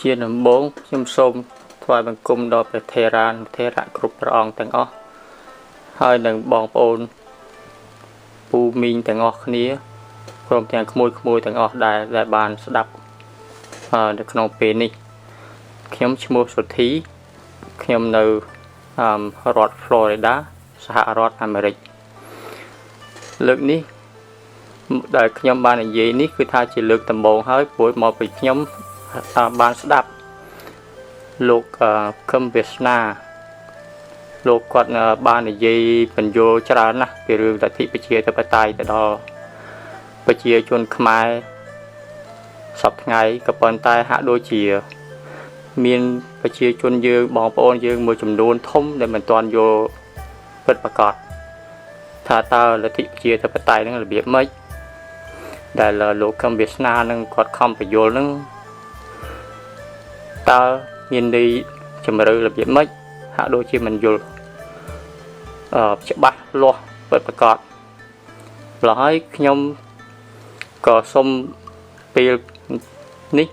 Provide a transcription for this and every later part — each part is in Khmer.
ជាដំបូងខ្ញុំសូមថ្វាយបង្គំដល់ព្រះថេរានុថេរៈគ្រប់ព្រះអង្គទាំងអស់ហើយនឹងបងប្អូនពូមីងទាំងអស់គ្នាព្រមទាំងក្មួយទាំងអស់ដែលបានស្ដាប់នៅក្នុងពេលនេះខ្ញុំឈ្មោះសុធីខ្ញុំនៅរដ្ឋ Florida សហរដ្ឋអាមេរិកលើកនេះដែលខ្ញុំបាននិយាយនេះគឺថាជាលើកដំបូងហើយព្រោះមកពីខ្ញុំបានស្ដាប់លោកខឹមវាសនាលោកគាត់បាននិយាយបញ្យល់ច្រើនណាស់ពីរឿងលទ្ធិប្រជាធិបតេយ្យទៅដល់ប្រជាជនខ្មែរសពថ្ងៃក៏ប៉ុន្តែហាក់ដូចជាមានប្រជាជនយើងបងប្អូនយើងមួយចំនួនធំដែលមិនទាន់យល់ពិតប្រាកដថាតើលទ្ធិប្រជាធិបតេយ្យនឹងរបៀបម៉េចដែលលោកខឹមវាសនានឹងគាត់ខំបញ្យល់នឹងតើមានន័យជំរឿរបៀបម៉េចហាក់ដូចជាមិនយល់ច្បាស់លាស់ពិតប្រាកដម្ល៉េះហើយខ្ញុំក៏សូមពេលនេះ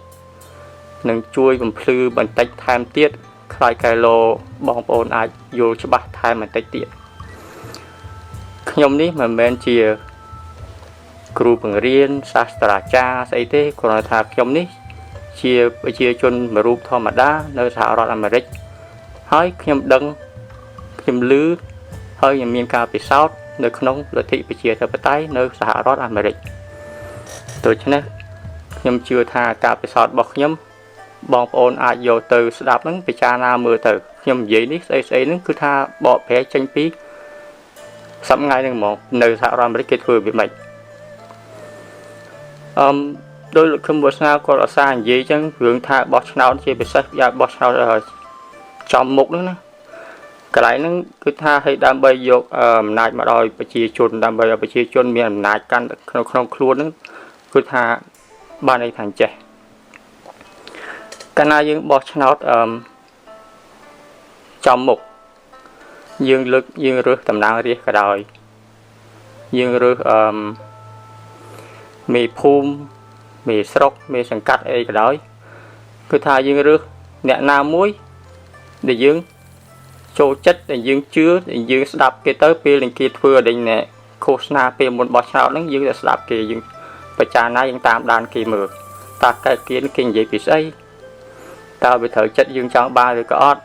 នឹងជួយបំភ្លឺបន្តិចថែមទៀតខ្លាចកែឡូបងប្អូនអាចយល់ច្បាស់ថែមបន្តិចទៀតខ្ញុំនេះមិនមែនជាគ្រូបង្រៀនសាស្ត្រាចារ្យស្អីទេគ្រាន់តែថាខ្ញុំនេះជាប្រជាជនមួយរូបធម្មតានៅសហរដ្ឋអាមេរិកហើយខ្ញុំដឹងខ្ញុំឮហើយខ្ញុំមានការពិសោធន៍នៅក្នុងលទ្ធិប្រជាធិបតេយ្យនៅសហរដ្ឋអាមេរិកដូច្នេះខ្ញុំជឿថាការពិសោធន៍របស់ខ្ញុំបងប្អូនអាចយកទៅស្ដាប់នឹងពិចារណាមើលទៅខ្ញុំនិយាយនេះស្អីហ្នឹងគឺថាបកប្រែចេញពីសប្តាហ៍ហ្នឹងហ្មងនៅសហរដ្ឋអាមេរិកគេធ្វើវាមិនដោយលោកខឹមវាសនាគាត់ឧស្សាហ៍និយាយចឹងរឿងថាបោះឆ្នោតជាពិសេសយ៉ាបោះឆ្នោតចំមុខហ្នឹងណាកន្លែងហ្នឹងគឺថាឲ្យដើម្បីយកអំណាចមកដល់ប្រជាជនដើម្បីឲ្យប្រជាជនមានអំណាចកាន់ក្នុងខ្លួនហ្នឹងគឺថាបានន័យថាអញ្ចេះកាលណាយើងបោះឆ្នោតចំមុខយើងរើសតំណាងរាស្ត្រក៏ដោយយើងរើសមេភូមិមេស្រុកមេសង្កាត់អីក៏ដោយគឺថាយើងរើសអ្នកណាមួយដែលយើងចូលចិត្តដែលយើងជឿដែលយើងស្ដាប់គេទៅពេលនឹងគេធ្វើឲ្យអ្នកឃោសនាពេលមុនបោះឆ្នោតហ្នឹងយើងទៅស្ដាប់គេយើងពិចារណាយើងតាមដានគេមើលតើគេនិយាយពីស្អីតើវាត្រូវចិត្តយើងចង់បានឬក៏អត់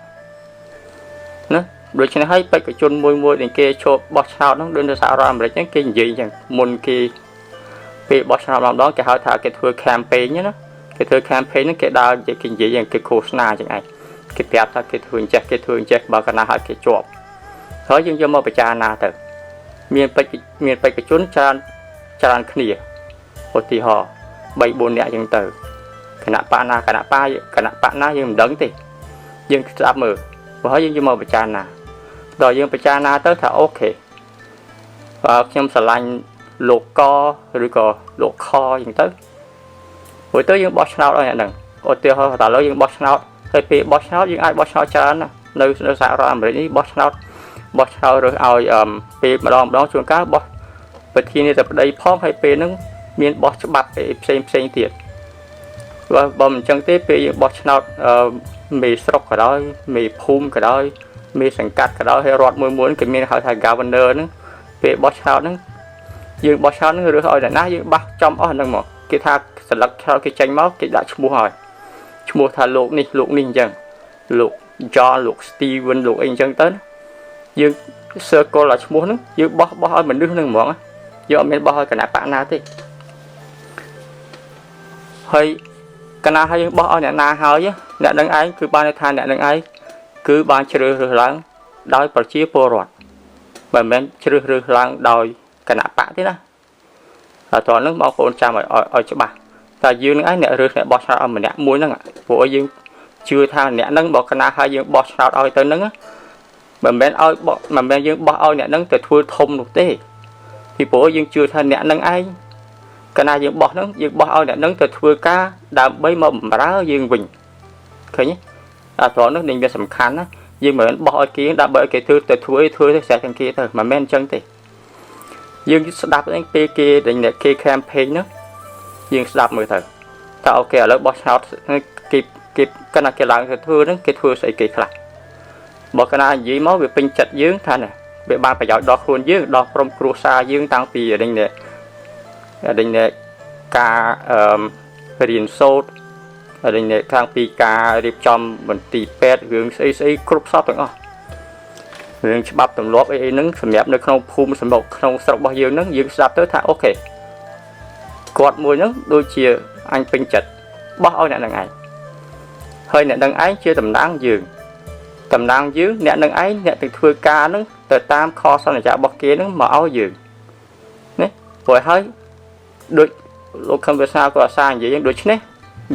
ណាដូច្នេះហើយបេក្ខជនមួយដែលគេចូលបោះឆ្នោតហ្នឹងដូចនៅសហរដ្ឋអាមេរិកហ្នឹងគេនិយាយអញ្ចឹងមុនគេពេលបោះឆ្នោតម្ដងគេហៅថាគេធ្វើ campaign ណាគេធ្វើ campaign ហ្នឹងគេដើរគេនិយាយគេឃោសនាអញ្ចឹងឯងគេប្រាប់ថាគេធ្វើអញ្ចេះបើកាលណាឲ្យគេជាប់ហើយយើងយកមកពិចារណាទៅមានបេក្ខជនច្រើនគ្នាឧទាហរណ៍ 3-4 នាក់អញ្ចឹងទៅគណៈបកណាយើងមិនដឹងទេយើងស្ដាប់មើលព្រោះយើងយកមកពិចារណាដល់យើងពិចារណាទៅថាអូខេខ្ញុំស្រឡាញ់លោកកឬក៏លោកខអញ្ចឹងទៅព្រោះទៅយើងបោះឆ្នោតឲ្យអ្នកហ្នឹងឧទាហរណ៍តើឥឡូវយើងបោះឆ្នោតហើយពេលបោះឆ្នោតយើងអាចបោះឆ្នោតច្រើនណានៅសហរដ្ឋអាមេរិកនេះបោះឆ្នោតរើសឲ្យពេលម្ដងជួនកាលបោះប្រធានាធិបតីផងហើយពេលហ្នឹងមានបោះច្បាប់ផ្សេងទៀតបើមិនអញ្ចឹងទេពេលយើងបោះឆ្នោតមេស្រុកក៏ដោយមេភូមិក៏ដោយមេសង្កាត់ក៏ដោយហើយរដ្ឋមួយគេមានហៅថា governor ហ្នឹងពេលបោះឆ្នោតហ្នឹងយើងបោះឆ្នោតហ្នឹងរើសឲ្យអ្នកណាយើងបោះចំអស់ហ្នឹងមកគេថាស្លឹកឆ្នោតគេចេញមកគេដាក់ឈ្មោះឲ្យឈ្មោះថាលោកនេះអញ្ចឹងលោក John លោក Steven លោកអីអញ្ចឹងទៅយើង circle ឲ្យឈ្មោះហ្នឹងយើងបោះឲ្យមនុស្សហ្នឹងហ្មងយើងអត់មានបោះឲ្យគណៈបកណាទេហើយកណាឲ្យយើងបោះឲ្យអ្នកណាហើយអ្នកនឹងឯងគឺបានថាអ្នកនឹងឯងគឺបានជ្រើសរើសឡើងដោយប្រជាពលរដ្ឋមិនមែនជ្រើសរើសឡើងដោយគណៈបកទេណាហើយតោះហ្នឹងបងប្អូនចាំឲ្យច្បាស់តែយើងនឹងឯងអ្នករើសអ្នកបោះឆ្នោតឲ្យម្នាក់មួយហ្នឹងព្រោះយើងជឿថាអ្នកហ្នឹងបើគណៈឲ្យយើងបោះឆ្នោតឲ្យទៅហ្នឹងមិនមែនយើងបោះឲ្យអ្នកហ្នឹងទៅធ្វើធំនោះទេពីព្រោះយើងជឿថាអ្នកហ្នឹងឯងកាលណាយើងបោះហ្នឹងយើងបោះឲ្យអ្នកហ្នឹងទៅធ្វើការដើម្បីមកបម្រើយើងវិញឃើញទេអាត្រង់នោះនឹងវាសំខាន់ណាយើងមិនមែនបោះឲ្យគេដើម្បីឲ្យគេធ្វើទៅស្រេចទាំងគេទៅមិនមែនអញ្ចឹងទេយើងស្ដាប់ហ្នឹងពេលគេដែលគេ campaign ហ្នឹងយើងស្ដាប់មើលទៅតើអូខេឥឡូវបោះឆ្នោតគេ គេកណ្ណាគេឡើងទៅធ្វើហ្នឹងគេធ្វើស្អីគេខ្លះបើកណ្ណានិយាយមកវាពេញចិត្តយើងថាណាវាបានប្រយោជន៍ដល់ខ្លួនយើងដល់ក្រុមគ្រួសារយើងតាំងពីដេញនេះការរៀនសូត្រដេញនេះខាងពីការរៀបចំមន្ទីរពេទ្យរឿងស្អីគ្រប់សពទាំងអស់រឿងច្បាប់ទម្លាប់អីហ្នឹងសម្រាប់នៅក្នុងភូមិសម្រាប់ក្នុងស្រុករបស់យើងហ្នឹងយើងស្ដាប់ទៅថាអូខេគាត់មួយហ្នឹងដូចជាអញពេញចិត្តបោះឲ្យអ្នកនឹងឯងហើយអ្នកនឹងឯងជាតំណាងយើងអ្នកនឹងឯងអ្នកទៅធ្វើការហ្នឹងទៅតាមខសន្យារបស់គេហ្នឹងមកឲ្យយើងណាព្រោះហើយដូចលោកខំវាសាក៏អាសានិយាយយ៉ាងដូច្នេះ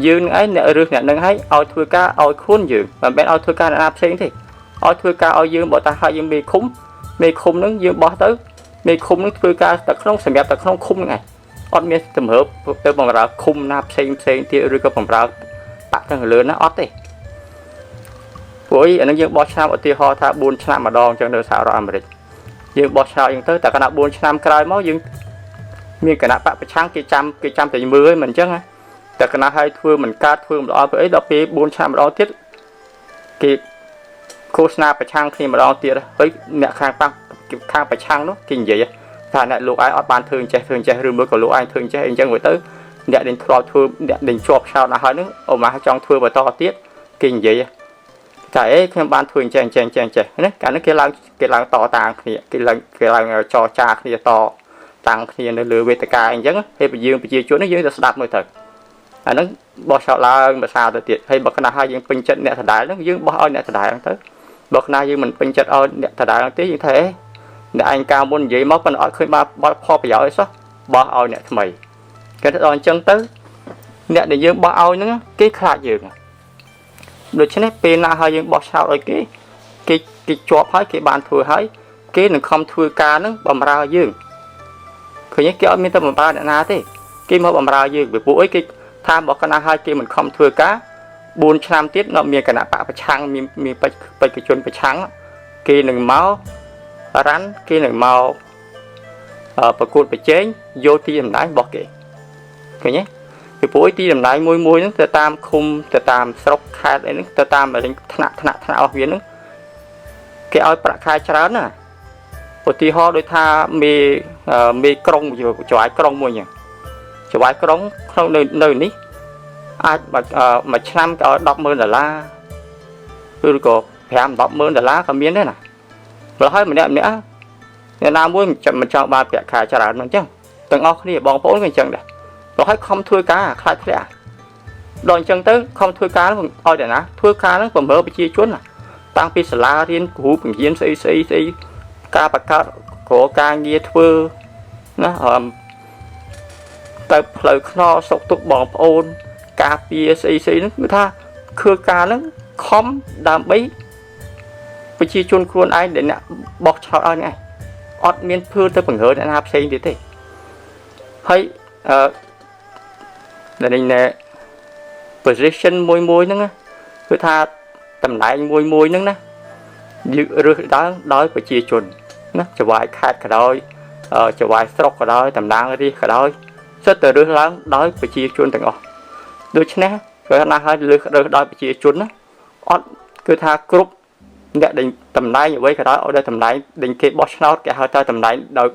យើងនឹងឯងអ្នករើសអ្នកនឹងឲ្យធ្វើការឲ្យខ្លួនយើងមិនមែនឲ្យធ្វើការអ្នកណាផ្សេងទេឲ្យធ្វើការឲ្យយើងបើតាឲ្យយើងមេឃុំហ្នឹងយើងបោះទៅមេឃុំហ្នឹងធ្វើការតែក្នុងសម្រាប់តែក្នុងឃុំហ្នឹងឯងអត់មានទំរើបទៅបំរើឃុំណាផ្សេងទៀតឬក៏បំរើបាក់ទាំងលើណាអត់ទេព្រោះអានឹងយើងបោះឆ្នោតឧទាហរណ៍ថា4ឆ្នាំម្ដងអញ្ចឹងនៅសហរដ្ឋអាមេរិកយើងបោះឆ្នោតអញ្ចឹងទៅតែគណៈ4ឆ្នាំក្រោយមកយើងមានគណៈបកប្រឆាំងគេចាំតែមើលហ្នឹងមិនអញ្ចឹងតែគណៈឲ្យធ្វើមិនកើតធ្វើមិនល្អទៅអីដល់ពេល4ឆ្នាំម្ដងទៀតគេឃោសនាប្រឆាំងគ្នាម្ដងទៀតហើយអ្នកខាងប្រឆាំងនោះគេនិយាយថាអ្នកលោកឯងអត់បានធ្វើចេះឬមួយក៏លោកឯងធ្វើចេះអីចឹងទៅអ្នកដែលធ្លាប់ធ្វើអ្នកដែលជាប់ឆ្នោតដល់ហើយហ្នឹងអូម៉ាចង់ធ្វើបន្តទៀតគេនិយាយតែអេខ្ញុំបានធ្វើចេះណាកាលនេះគេឡើងតតាំងគ្នាគេឡើងចរចាគ្នាតតាំងគ្នានៅលើវេទិកាអញ្ចឹងហើយយើងប្រជាជននេះយើងទៅស្ដាប់មើលទៅអាហ្នឹងបោះឆ្នោតឡើងភាសាទៅទៀតហើយបើគណៈឲ្យយើងពេញចិត្តអ្នកដដែលហ្នឹងយើងបោះឲ្យអ្នកដដែលហ្នឹងទៅបើគណៈយើងមិនពេញចិត្តឲ្យអ្នកដដែលហ្នឹងទេយើងថាអ្នកឯងកាលមុននិយាយមកប៉ុន្តែអត់ឃើញបានផលប្រយោជន៍អីសោះបោះឲ្យអ្នកថ្មីគេទៅដល់អញ្ចឹងទៅអ្នកដែលយើងបោះឲ្យហ្នឹងគេខ្លាចយើងដូច្នេះពេលណាឲ្យយើងបោះឆ្នោតឲ្យគេជាប់ហើយគេបានធ្វើហើយគេនឹងខំធ្វើការហ្នឹងបំរើយើងឃើញគេអត់មានតែបំរើអ្នកណាទេគេមកបំរើយើងពីពួកអីគេថាបើកណ្ណាឲ្យគេមិនខំធ្វើការ4ឆ្នាំទៀតនៅមានគណៈបកប្រឆាំងមានបេក្ខជនប្រឆាំងគេនឹងមករ៉ាន់គេនឹងមកប្រកួតប្រជែងយកទីតំណែងរបស់គេឃើញទេពីព្រោះទីតំណែងមួយហ្នឹងទៅតាមឃុំទៅតាមស្រុកខេត្តអីហ្នឹងទៅតាមថ្នាក់អស់វាហ្នឹងគេឲ្យប្រាក់ខែច្រើនណាឧទាហរណ៍ដូចថាមេក្រុងចៅហ្វាយក្រុងមួយអញ្ចឹងចៅហ្វាយក្រុងក្នុងនៅនេះអាចមួយឆ្នាំក៏ឲ្យ$10,000ឬក៏$5-10,000ក៏មានដែរណាព្រោះហើយម្នាក់អ្នកណាមួយមិនចង់បានប្រាក់ខែច្រើនហ្នឹងអញ្ចឹងទាំងអស់គ្នាបងប្អូនក៏អញ្ចឹងដែរព្រោះហើយខំធ្វើការខ្លាចធ្លាក់ដល់អញ្ចឹងទៅខំធ្វើការហ្នឹងឲ្យតែណាធ្វើការហ្នឹងបំរើប្រជាជនណាតាំងពីសាលារៀនគ្រូបង្រៀនស្អីការបង្កើតក្រការងារធ្វើណាទៅផ្លូវខ្នល់សុខទុក្ខបងប្អូនការពារស្អីហ្នឹងគឺថាធ្វើការហ្នឹងខំដើម្បីប្រជាជនខ្លួនឯងដែលអ្នកបោះឆ្នោតឲ្យហ្នឹងអត់មានធ្វើទៅបង្រើអ្នកណាផ្សេងទៀតទេហើយដែលនេះ position មួយហ្នឹងគឺថាតំណែងមួយហ្នឹងណាយើងរើសឡើងដោយប្រជាជនណាចៅហ្វាយខេត្តក៏ដោយចៅហ្វាយស្រុកក៏ដោយតំណាងរាស្ត្រក៏ដោយសិតតែរើសឡើងដោយប្រជាជនទាំងអស់ដូច្នេះបើណាឲ្យរើសដោយប្រជាជនណាអត់គឺថាគ្រប់អ្នកដែលតំណែងអ្វីក៏ដោយឲ្យតែតំណែងដែលគេបោះឆ្នោតគេហៅថាតំណែងដោយ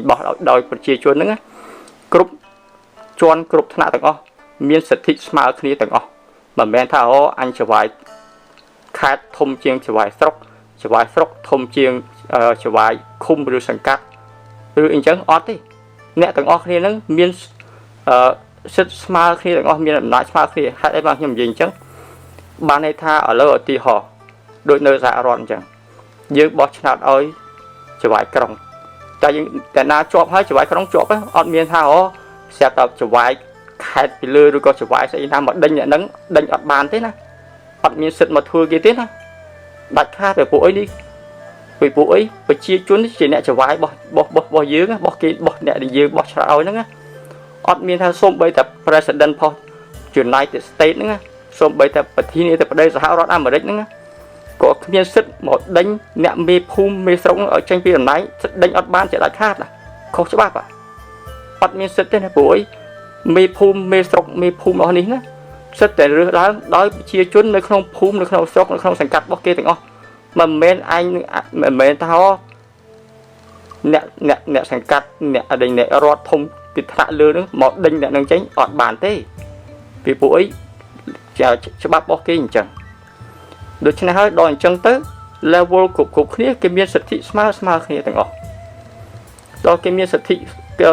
បោះដោយប្រជាជនហ្នឹងគ្រប់ជាន់គ្រប់ថ្នាក់ទាំងអស់មានសិទ្ធិស្មើគ្នាទាំងអស់មិនមែនថាអញចៅហ្វាយខេត្តធំជាងចៅហ្វាយស្រុកចៅហ្វាយស្រុកធំជាងចៅហ្វាយឃុំឬសង្កាត់ឬអញ្ចឹងអត់ទេអ្នកទាំងអស់គ្នាហ្នឹងមានសិទ្ធិស្មើគ្នាទាំងអស់មានអំណាចស្មើគ្នាហេតុអីបានខ្ញុំនិយាយអញ្ចឹងបានន័យថាឥឡូវឧទាហរណ៍ដូចនៅសហរដ្ឋអញ្ចឹងយើងបោះឆ្នោតឲ្យចៅហ្វាយក្រុងតែយើងតែណាជាប់ហើយចៅហ្វាយក្រុងជាប់អត់មានថាស្រាប់តែចៅហ្វាយខេត្តពីលើឬក៏ចៅហ្វាយស្អីណាមកដេញអ្នកហ្នឹងដេញអត់បានទេណាអត់មានសិទ្ធិមកធ្វើគេទេណាដាច់ខាតពីពួកអីនេះពីពួកអីប្រជាជនជាអ្នកចៅហ្វាយរបស់យើងរបស់គេរបស់អ្នកដែលយើងបោះឆ្នោតឲ្យហ្នឹងអត់មានថាសូម្បីតែ President of United States ហ្នឹងសូម្បីតែប្រធានាធិបតីសហរដ្ឋអាមេរិកហ្នឹងក៏គ្មានសិទ្ធិមកដេញអ្នកមេភូមិមេស្រុកឲ្យចេញពីតំណែងដេញអត់បានជាដាច់ខាតណាខុសច្បាប់អត់មានសិទ្ធិទេណាព្រោះអីមេភូមិមេស្រុកមេភូមិអស់នេះណា សិតតែរើសឡើងដោយប្រជាជននៅក្នុងភូមិនៅក្នុងស្រុកនៅក្នុងសង្កាត់របស់គេទាំងអស់មិនមែនឯងមិនមែនថាអ្នកសង្កាត់អ្នកអីអ្នករដ្ឋធំពីថ្នាក់លើនឹងមកដេញអ្នកនឹងចេញអត់បានទេពីពួកអីច្បាប់របស់គេអញ្ចឹងដូច្នេះហើយដល់អញ្ចឹងទៅ level គ្រប់គ្នាគេមានសិទ្ធិស្មើគ្នាទាំងអស់ដល់គេមានសិទ្ធិ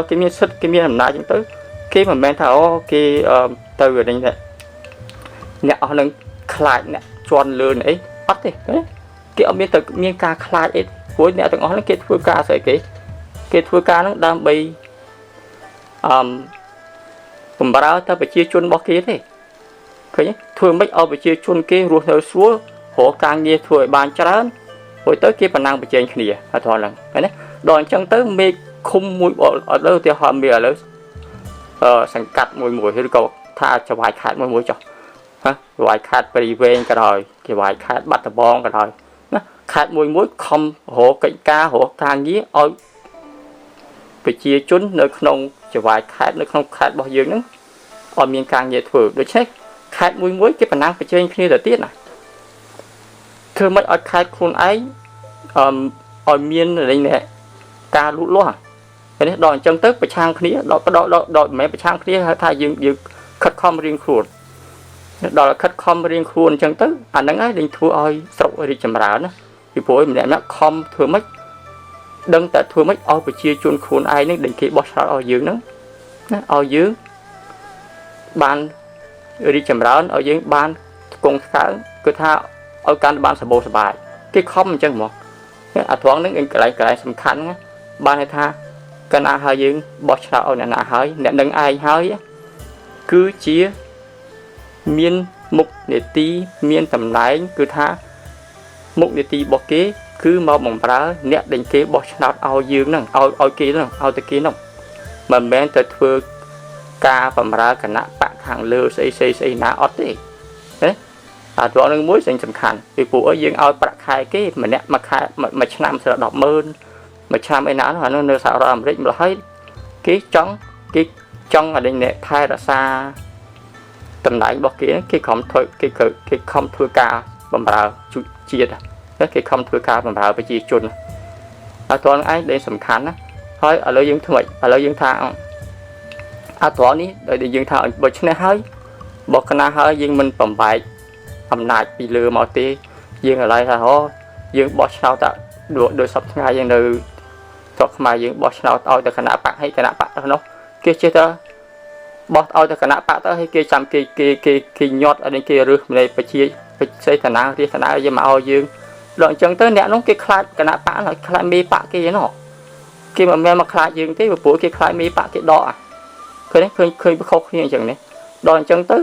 គេមានសិទ្ធិគេមានអំណាចអញ្ចឹងទៅគេមិនមែនថាអូគេទៅវិញនេះអ្នកអស់នឹងខ្លាចអ្នកជន់លឿនអីអត់ទេគេអត់មានទៅមានការខ្លាចអីព្រោះអ្នកទាំងអស់ហ្នឹងគេធ្វើការស្អីគេធ្វើការហ្នឹងដើម្បីបំរើទៅប្រជាជនរបស់គេទេឃើញធ្វើមិនឲ្យប្រជាជនគេរស់នៅស្រួលរកការងារធ្វើឲ្យបានច្រើនព្រោះទៅគេប្រណាំងប្រជែងគ្នាអត់ហ្នឹងឃើញទេដល់អញ្ចឹងទៅមេឃុំមួយអត់លើឧទាហរណ៍មានឥឡូវសង្កាត់មួយឬក៏ថាចវាយខេត្តមួយចុះចវាយខេត្តព្រៃវែងក៏ដោយចវាយខេត្តបាត់ដំបងក៏ដោយណាខេត្តមួយខំរកកិច្ចការរកការងារឲ្យប្រជាជននៅក្នុងចវាយខេត្តនៅក្នុងខេត្តរបស់យើងហ្នឹងអត់មានការងារធ្វើដូច្នេះខេត្តមួយគេប្រណាំងប្រជែងគ្នាទៅទៀតណាធ្វើមិនឲ្យខេត្តខ្លួនឯងឲ្យមានការលូតលាស់នេះដល់អញ្ចឹងទៅប្រឆាំងគ្នាដល់មិនមែនប្រឆាំងគ្នាហៅថាយើងខិតខំរៀងខ្លួនដល់ខិតខំរៀងខ្លួនអញ្ចឹងទៅអាហ្នឹងឯងនឹងធ្វើឲ្យស្រុករីកចម្រើនណាពីព្រោះម្នាក់ខំធ្វើម៉េចដឹងតែធ្វើម៉េចឲ្យប្រជាជនខ្លួនឯងនឹងដែលគេបោះឆ្នោតឲ្យយើងហ្នឹងណាឲ្យយើងបានរីកចម្រើនឲ្យយើងបានថ្កុងថ្កើងគឺថាឲ្យកាន់បានសម្បូរសប្បាយគេខំអញ្ចឹងហ្មងអាត្រង់ហ្នឹងកន្លែងសំខាន់ណាបានថាកណាហើយយើងបោះឆ្នោតឲ្យអ្នកណាហើយអ្នកនឹងឯងហើយគឺជាមានមុខនីតិមានតំណែងគឺថាមុខនីតិរបស់គេគឺមកបំរើអ្នកដែលគេបោះឆ្នោតឲ្យយើងហ្នឹងឲ្យគេហ្នឹងឲ្យតែគេហ្នឹងមិនមែនទៅធ្វើការបម្រើគណៈបកខាងលើស្អីណាអត់ទេណាអាត្រង់នឹងមួយសំខាន់ពីព្រោះយើងឲ្យប្រាក់ខែគេម្នាក់មួយខែមួយឆ្នាំស្រាប់ 100000 មួយឆ្នាំអីណានោះអានោះនៅសហរដ្ឋអាមេរិកម្ល៉េះហើយគេចង់ឲ្យអ្នកថែរក្សាតំណែងរបស់គេខំធ្វើគេខំធ្វើការបម្រើជាតិគេខំធ្វើការបម្រើប្រជាជនអាត្រង់ឯងដែលសំខាន់ណាហើយឥឡូវយើងធ្វើឥឡូវយើងថាអាត្រង់នេះដែលយើងថាបើឆ្នេះហើយបើកណាហើយយើងមិនបំបែកអំណាចពីលើមកទេយើងឥឡូវថាយើងបោះឆ្នោតតែដោយសពថ្ងៃយើងនៅស្រុកខ្មែរយើងបោះឆ្នោតឲ្យតែគណៈបកហើយគណៈបកនោះគេចេះតែបោះឲ្យតែគណៈបកទៅហើយគេចាំគេញាត់ឲ្យគេរឹសម្លេប្រជាសេដ្ឋនារាជឋានៈយើងមកឲ្យយើងដល់អញ្ចឹងទៅអ្នកនោះគេខ្លាចគណៈបកហើយខ្លាចមេបកគេនោះគេមិនមែនមកខ្លាចយើងទេព្រោះគេខ្លាចមេបកគេដកឃើញខុសគ្នាអញ្ចឹងនេះដល់អញ្ចឹងទៅ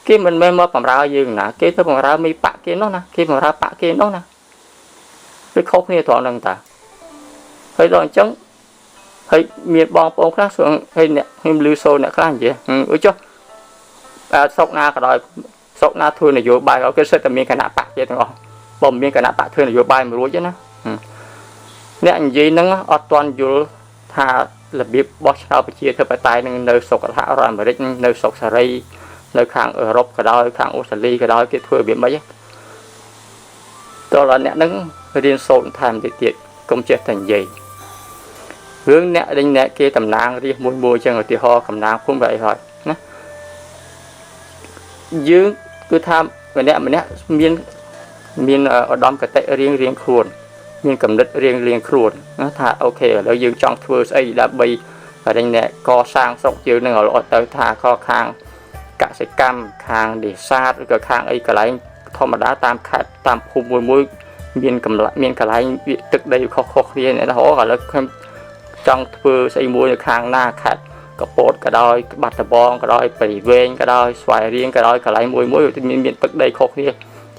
គេមិនមែនមកបំរើយើងណាគេទៅបំរើមេបកគេនោះណាគេបំរើបកគេនោះណាវាខុសគ្នាត្រង់ហ្នឹងតាហើយដល់អញ្ចឹងហើយមានបងប្អូនខ្លះសួរហើយអ្នកខ្ញុំលឺសូរអ្នកខ្លះនិយាយអឺចុះស្រុកណាក៏ដោយស្រុកណាធ្វើនយោបាយគេសិតតែមានគណៈបកគេទាំងអស់បើមិនមានគណៈបកធ្វើនយោបាយមួយរួចទេណាអ្នកនិយាយហ្នឹងអត់ទាន់យល់ថារបៀបបោះឆ្នោតប្រជាធិបតេយ្យនឹងនៅស្រុកសហរដ្ឋអាមេរិកនៅស្រុកសេរីនៅខាងអឺរ៉ុបក៏ដោយខាងអូស្ត្រាលីក៏ដោយគេធ្វើរបៀបម៉េចតើអ្នកហ្នឹងរៀនសូត្រថែមទៀតកុំចេះតែនិយាយរឿងអ្នកគេតំណាងរាជមួយចឹងឧទាហរណ៍កំណាងភូមិក៏អីហើយណាយើងគឺថាម្នាក់មានឧត្តមគតិរៀងខ្លួនមានកំណត់រៀងខ្លួនណាថាអូខេឥឡូវយើងចង់ធ្វើស្អីដើម្បីអ្នកកសាងស្រុកយើងនឹងឲ្យទៅថាខខាងកសិកម្មខាងនេសាទឬក៏ខាងអីកន្លែងធម្មតាតាមខេត្តតាមភូមិមួយមានកន្លែងទឹកដីខុសគ្នាអ្នកណាឥឡូវខ្ញុំចង់ធ្វើស្អីមួយនៅខាងណាខេត្តកពតក៏ដោយបាត់ដំបងក៏ដោយព្រៃវែងក៏ដោយស្វាយរៀងក៏ដោយកន្លែងមួយមានទឹកដីខុសគ្នា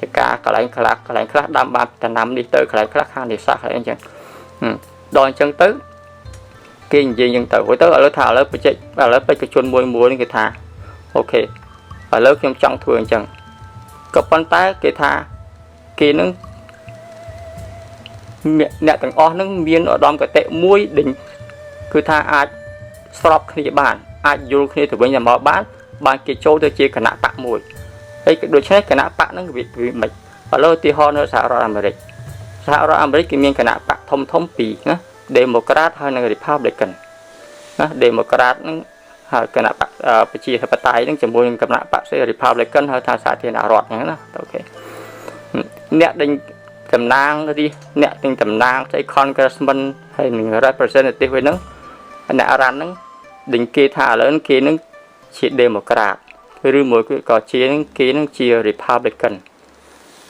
ជាការកន្លែងខ្លះដាំបានដំណាំនេះទៅកន្លែងខ្លះខាងនេសាទអីចឹងដល់អញ្ចឹងទៅគេនិយាយអញ្ចឹងទៅឥឡូវថាឥឡូវបច្ចេកជនមួយនេះគេថាអូខេឥឡូវខ្ញុំចង់ធ្វើអញ្ចឹងក៏ប៉ុន្តែគេថាគេនឹងអ្នកទាំងអស់នឹងមានឧត្តមគតិមួយដេញគឺថាអាចស្របគ្នាបានអាចយល់គ្នាទៅវិញទៅមកបាន ban kia châu tới chia cả nạ bạc mùi ấy đối với cả nạ bạc nó bị mệt và lôi thì họ nó xã hội Americ cái miền cả nạ bạc thông pì nhá Democrat hay là Republican nhá Democrat nó cả nạ bạc chia theo tay nó chỉ muốn cả nạ bạc sẽ Republican hay tham xã thì nào rọt nhá ok nè định tầm nang đi nè định tầm nang cái congressman hay là representative với nó nè ran nó định kia thả lớn kia nó chỉ Democrat rồi mỗi cái có chia nó kia nó chia Republican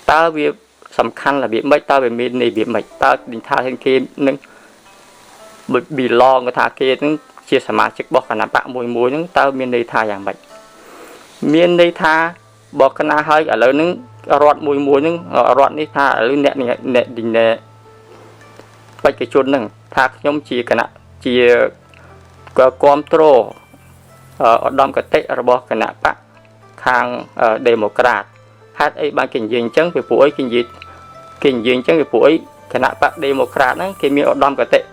ta việcสำคัญlà bị mấy ta về miền này bị mấy ta định tha trên kia nó bị lo người ta kia nó chia sẻ mà chiếc bọc cả nắp bạc mùi nó ta miền này thaอย่างvậy miền này tha bọc cái na hơi ở lớn nó rót mùi nó rót này tha ở lớn nẹt đình nẹtไปcái chôn nằng tha nhóm chia cái nắp chia có control đom cái tệ ở bọc cái nắp bạc hàng Democrat hát ấy ban kinh doanh chẳng về phụ ấy kinh doanh chẳng về phụ ấy khả năng bác Democrat nó cái miệng đom cái tệ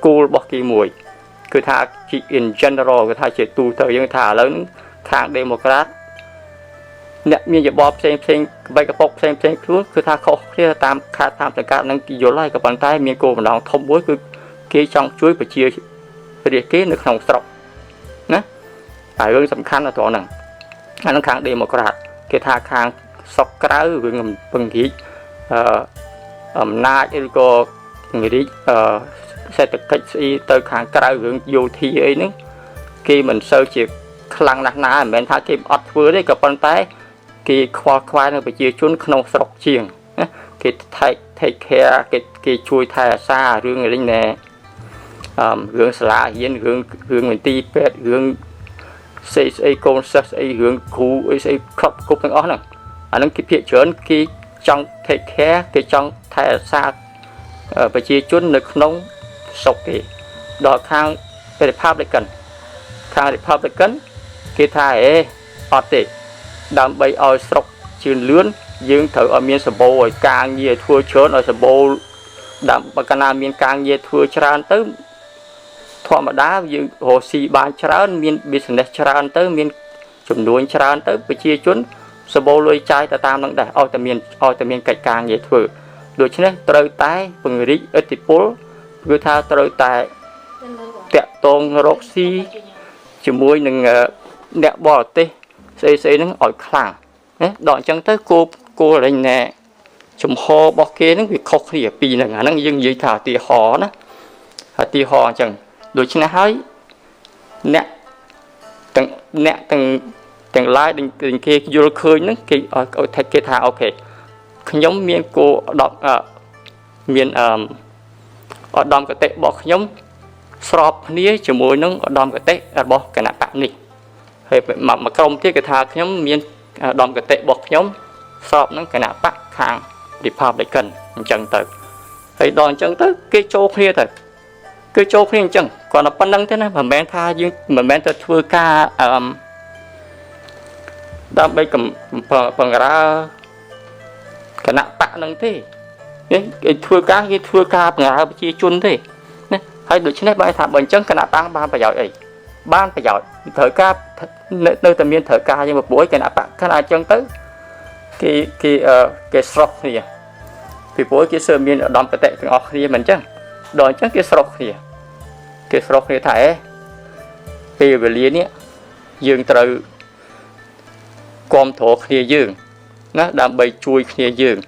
cool bọc kỳ mùi cứ thà chỉ in general cứ thà chỉ tu thời gian thà lớn hàng Democrat nè miệngจะบอกxemใบกระปกxemคือthàเขาที่ตามขาดตามสังกัดนั่งกิโยไล่กับปันใต้เมียโกมันลองทบไว้คือเกี่ยช่องช่วยไปเชียร์ไปเรียกเกี่ยนึกของสระนะแต่เรื่องสำคัญlàตัวหนึ่งอันนั้นhàng Democrat cái thà hàng sọc cái với ngầm bằng khí na cái cô người đi sẽ thực cách si tới hàng cái hướng vô thi ấy nữa khi mình sơ chiếc khăn nát ná mình thấy cái ọt vừa đấy cái bàn tay cái khoa nó bị chia chun không sọc chiềng cái thay khe cái chui thay xa hướng người nè hướng xả hiến hướng mình ti pet hướng xây con xây hướng khu xây khắp cục những ó này anh cái phía trên cái trong thay khe cái trong thay xa bị chia chun nước nông sọc cái đó khang Republican cái thay ọt tệ đam bay ở sọc chuyền lươn dương thử ở miền sầm bồ càng nhiều thua chớn ở sầm bồ đam bạc nam miền càng nhiều thua tràn tới thoa mà đá dương hồ xì bàn tràn miền business tràn tới miền chủng nuôi tràn tới bị chia chun sầm bồ lôi chai ta tam năng đại ở tại miền cạnh càng nhiều thua đối chứ này trời tái bằng rít ở tịch phố người ta trời tái tẹt tôn roxy chỉ muối nâng nẹt bò tê xây nó ở khang đòn chân tới cô là nè chùm ho bò kia nó bị khóc thì pi nè nó dưng dưới thả tì hò nó tì hò chẳng đối chứ này hay từng lái từng kia vô khơi nó kia ở thay kia thả ok nhóm miền cô đọc miền ở đom cái tệ bỏ nhóm sọp nia chỉ mùi nó ở đom cái tệ ở bỏ cái nạp bạc này hay mà công cái thà nhóm miền đom cái tệ bỏ nhóm sọp nó cái nạp bạc hàng Republican chẳng tới hay đòn chẳng tới cái chỗ kia thôi cái chỗ kia chẳng còn là pan năng thế này mà men tha nhưng mà men ta thưa ca đam bây cầm bằng ra cái nạp bạc năng thế cái thưa ca bằng ra chia chun thế hay được chứ này bài thả bằng chân cái nạp bạc ban phải giỏi thời ca nơi tầm miền thời ca nhưng mà buổi cái nạp bạc cái nào chân tới cái sọc này vì buổi cái sơ miền ở đom cái tệ từng óc thì mình chứ đòi chắc cái sọc này thải bây giờ liên nhé dương từ com thổ kia dương nó đam bay chui kia dương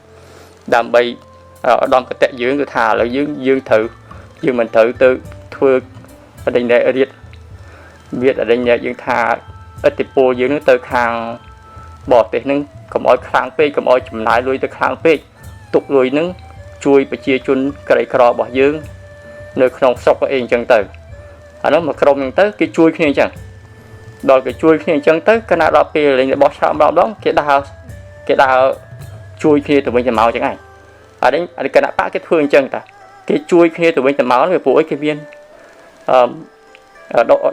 đam bay đom cái tệ dương người thả là dương thử dương mình thử từ thưa ở đây này ở biết ở đây nhà dương thả ở tiệp bồ dương nó từ hàng bỏ tệ nâng cầm oi khang pe cầm oi chùm nái lui từ khang pe tục lui nâng chui bị chia chun cái cò bỏ dương nơi không sọc có yên chân từ nó mà không tới cái chui kia chẳng đòi cái chui kia chân tới cái nào đó pe lên bỏ sao đó cái đào chui kia từ bên màu chẳng này ở đây cái nào bác cái thương chân ta cái chui kia từ bên máu về phổi cái viên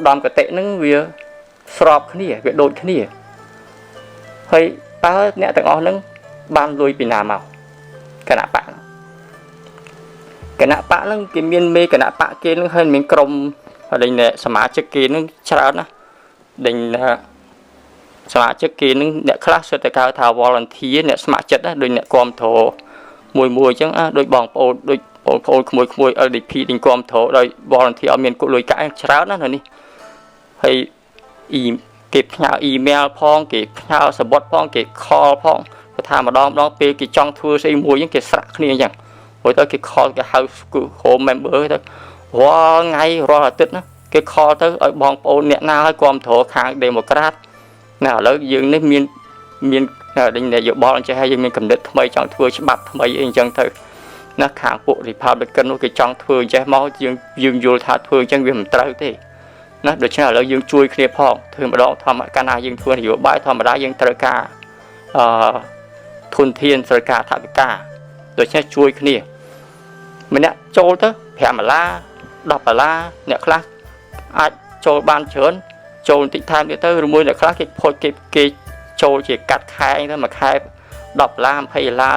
đòn cái tệ nó về sọp cái này về đột cái này hay ta nè tầng ó nó ban lui bị nào màu cái nạp bạc nó cái miền mê cái nạp bạc kia nó hơn miền crom ở đây nè sắm á chiếc kia nó chả đó đình สมาชิกกีนึงเนี่ยคลาสแต่การทาวอลันทีเนี่ยสมาชิกนะโดยเนี่ยความโถมวยจังโดยบองโปโดยโปขโมยดิพีดิงความโถโดยวอลันทีเอาเมียนกุลอยกายเช้านั่นนี่ให้เก็บหน้าอีเมลพ้องเก็บหน้าสบดพ้องเก็บคอพ้องก็ทำมาดอมเปย์เก็บจ้องทัวร์ใส่มวยยังเก็บสักนี่อย่างโอ้ยตอนเก็บคอเก็บเฮาส์กูโฮมเมมเบอร์ตอนว่าไงรอติดนะเก็บคอตอนบองโปเนี่ยหน้าให้ความโถข้างเดโมแครตน่ะแล้วยังได้มีดังเนี่ยอยู่บอลจะให้ยังมีกำเนิดทำไมจ้องทัวร์ฉบับทำไมเองจังเถอะนักข่าวปุริพาไปกันว่าเก็บจ้องทัวร์จะมองยังอยู่ท่าทัวร์จังเวียนตรัยที่นะโดยเฉพาะเรายังช่วยเคลียร์พองถือมาลองทำการยังทัวร์อยู่บ้านทำมาได้ยังตระกาทุนเทียนตระกาทับกาโดยเฉพาะช่วยเคลียร์มันเนี่ยโจลเถอะแผ่มาลาดอกมาลาเนี่ยคลาสอาจโจลบานเฉินโจลติดทางเดี๋ยวเตอร์มวยเนี่ยคลาสเก็บพอเก็บโจลchỉกัดคายนั่นมาคายดอกลามพยลา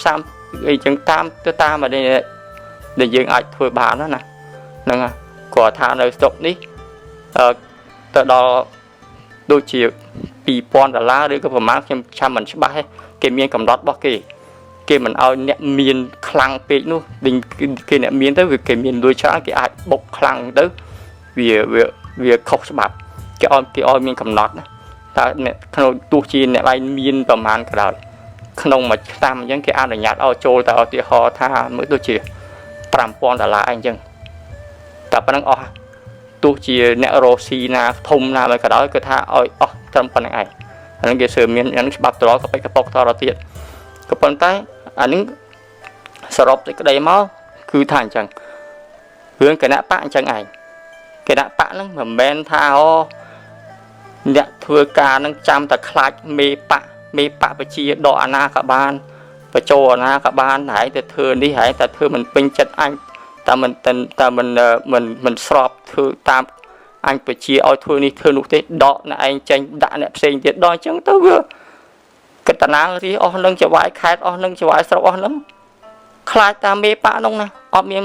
30 ไอ้จังตามตัวตามมาเนี่ยเดี๋ยวยังอาจทัวร์บานนั่นนะนั่นไงก่อทางในศพนี้แต่ดอดูจีปีปอน$หรือก็ประมาณชามันใช่ไหมเกมเมียนกำลัดบอกเกมมันเอาเนี่ยเมียนคลังปีนู้ดิ่งเกมเนี่ยเมียนtới việcเกมเมียนโดยช้าเกมอาจบกคลังtới việc khócฉบับเกมเอาเมียนกำลัดนะแต่เนี่ยขนมตัวจีนเนี่ยไปเมียนประมาณกระดาษขนมมาทำยังเกมอ่านหยาดเอาโจแต่เอาตีหอท่าเมื่อตัวจี$3อันยังแต่ปนังตัวจีเนี่ยโรซีนาทมนาอะไรก็ได้ก็ท่าเอาทำปันไงอันนั้นเกี่ยวกับเมียนอันนั้นฉบับตัวก็ไปกระปอกทอร์เตียก็ปันใต้อันนี้สรุปในกระไดม้อคือทางจังเรื่องกระดาษปะจังไงกระดาษปะนั่งเหมือนแบนท่าเนี่ยทัวร์การนั่งจำแต่คลาดเมปะไปชีดอนาคบาลไปโจนาคบาลหายแต่เธอนี่หายแต่เธอมันเป็นจัดอันแต่มันสอบเธอตามอันไปเชียเอาเธอนี่เธอหนุกเตะดอกนะไอ้จังด่าเนี่ยเสียงเจ็ดดอยจังตัวกระตานางที่อ๋อนั่งจะไหวแคทอ๋อนั่งจะไหวสระอ๋อนั่งคลายตามเมปะน้องนะอ๋อเมียน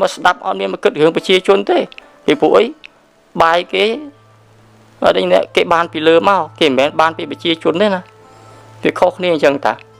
มาดับอ๋อเมียนมาเกิดเหตุไปเชียชนเต้ที่ปุ๋ยใบเก๋ở đây nè cái bàn bị lơ mau cái mẹ bàn bị chia chun đấy nè việc khó khănจังตา